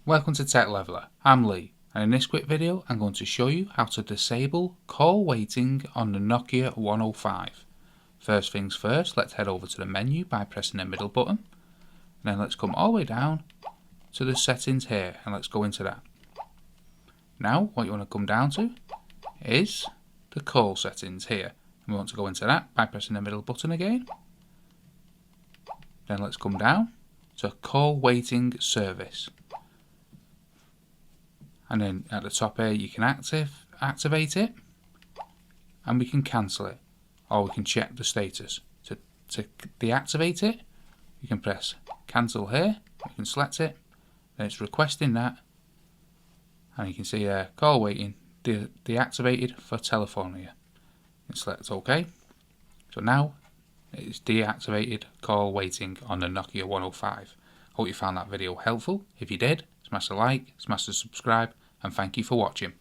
Welcome to Tech Leveler. I'm Lee, and in this quick video I'm going to show you how to disable call waiting on the Nokia 105. First things first, let's head over to the menu by pressing the middle button. And then let's come all the way down to the settings here and let's go into that. Now what you want to come down to is the call settings here. And we want to go into that by pressing the middle button again. Then let's come down to call waiting service. And then at the top here you can activate it, and we can cancel it, or we can check the status. To deactivate it, you can press cancel here, you can select it, then it's requesting that, and you can see there call waiting deactivated for Telephonia. You can select OK. So now it's deactivated call waiting on the Nokia 105. Hope you found that video helpful. If you did, smash a like, smash the subscribe, and thank you for watching.